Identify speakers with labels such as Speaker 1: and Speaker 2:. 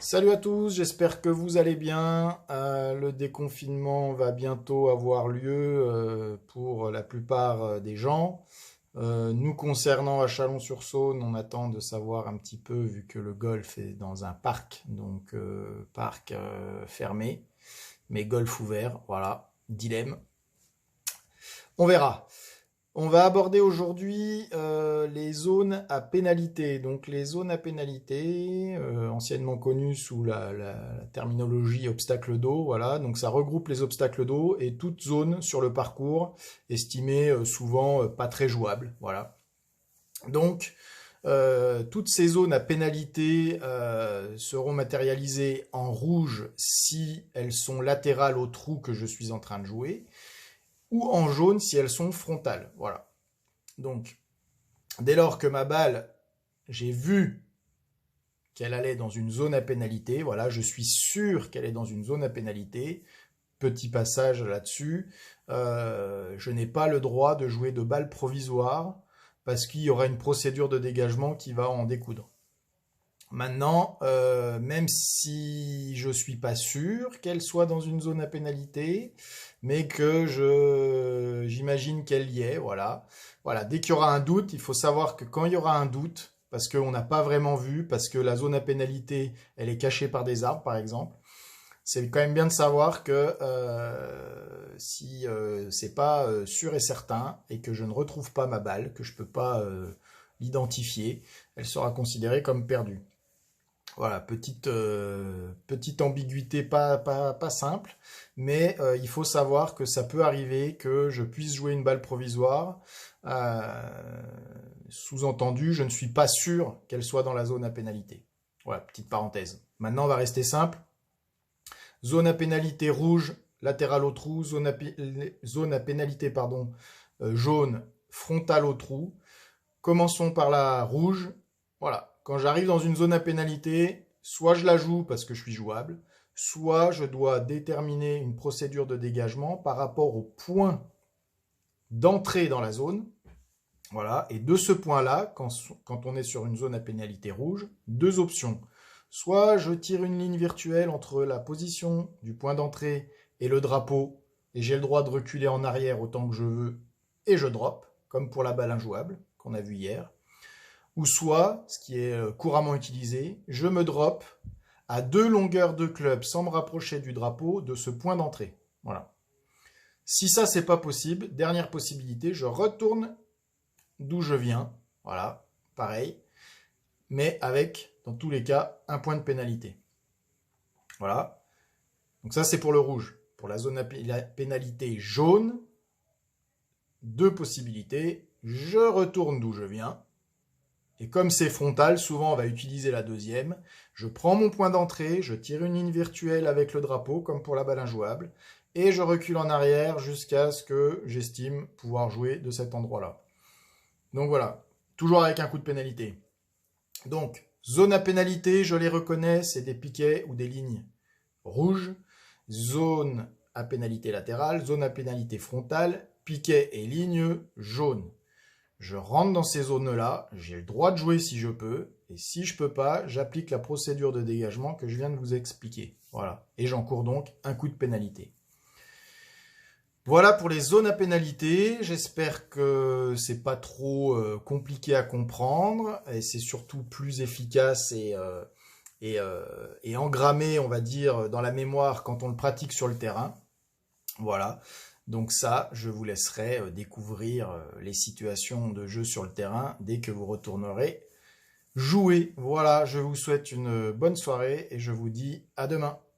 Speaker 1: Salut à tous, j'espère que vous allez bien. Le déconfinement va bientôt avoir lieu pour la plupart des gens. Nous concernant à Chalon-sur-Saône, on attend de savoir un petit peu vu que le golf est dans un parc, donc parc fermé, mais golf ouvert, voilà, dilemme. On verra. On va aborder aujourd'hui les zones à pénalité. Donc les zones à pénalité, anciennement connues sous la terminologie obstacle d'eau, voilà. Donc ça regroupe les obstacles d'eau et toute zone sur le parcours estimée souvent pas très jouable, voilà. Donc toutes ces zones à pénalité seront matérialisées en rouge si elles sont latérales au trou que je suis en train de jouer, ou en jaune si elles sont frontales, voilà. Donc, dès lors que ma balle, j'ai vu qu'elle allait dans une zone à pénalité, voilà, je suis sûr qu'elle est dans une zone à pénalité, petit passage là-dessus, je n'ai pas le droit de jouer de balle provisoire parce qu'il y aura une procédure de dégagement qui va en découdre. Maintenant, même si je suis pas sûr qu'elle soit dans une zone à pénalité, mais que j'imagine qu'elle y est, voilà. Voilà, dès qu'il y aura un doute, il faut savoir que quand il y aura un doute, parce qu'on n'a pas vraiment vu, parce que la zone à pénalité, elle est cachée par des arbres, par exemple, c'est quand même bien de savoir que si c'est pas sûr et certain et que je ne retrouve pas ma balle, que je peux pas l'identifier, elle sera considérée comme perdue. Voilà, petite ambiguïté pas simple, mais il faut savoir que ça peut arriver que je puisse jouer une balle provisoire. Euh, Sous-entendu, je ne suis pas sûr qu'elle soit dans la zone à pénalité. Voilà, petite parenthèse. Maintenant, on va rester simple. Zone à pénalité rouge, latérale au trou, zone à pénalité pardon, jaune, frontale au trou. Commençons par la rouge. Voilà, quand j'arrive dans une zone à pénalité, soit je la joue parce que je suis jouable, soit je dois déterminer une procédure de dégagement par rapport au point d'entrée dans la zone. Voilà, et de ce point-là, quand on est sur une zone à pénalité rouge, deux options. Soit je tire une ligne virtuelle entre la position du point d'entrée et le drapeau, et j'ai le droit de reculer en arrière autant que je veux, et je drop, comme pour la balle injouable qu'on a vu hier. Ou soit, ce qui est couramment utilisé, je me drop à deux longueurs de club sans me rapprocher du drapeau de ce point d'entrée. Voilà. Si ça, c'est pas possible, dernière possibilité, je retourne d'où je viens. Voilà, pareil. Mais avec, dans tous les cas, un point de pénalité. Voilà. Donc ça, c'est pour le rouge. Pour la zone à pénalité jaune, deux possibilités. Je retourne d'où je viens. Et comme c'est frontal, souvent on va utiliser la deuxième. Je prends mon point d'entrée, je tire une ligne virtuelle avec le drapeau, comme pour la balle injouable, et je recule en arrière jusqu'à ce que j'estime pouvoir jouer de cet endroit-là. Donc voilà, toujours avec un coup de pénalité. Donc, zone à pénalité, je les reconnais, c'est des piquets ou des lignes rouges. Zone à pénalité latérale, zone à pénalité frontale, piquet et ligne jaune. Je rentre dans ces zones-là, j'ai le droit de jouer si je peux, et si je peux pas, j'applique la procédure de dégagement que je viens de vous expliquer. Voilà, et j'encours donc un coup de pénalité. Voilà pour les zones à pénalité. J'espère que c'est pas trop compliqué à comprendre et c'est surtout plus efficace et engrammé, on va dire, dans la mémoire quand on le pratique sur le terrain. Voilà. Donc ça, je vous laisserai découvrir les situations de jeu sur le terrain dès que vous retournerez jouer. Voilà, je vous souhaite une bonne soirée et je vous dis à demain.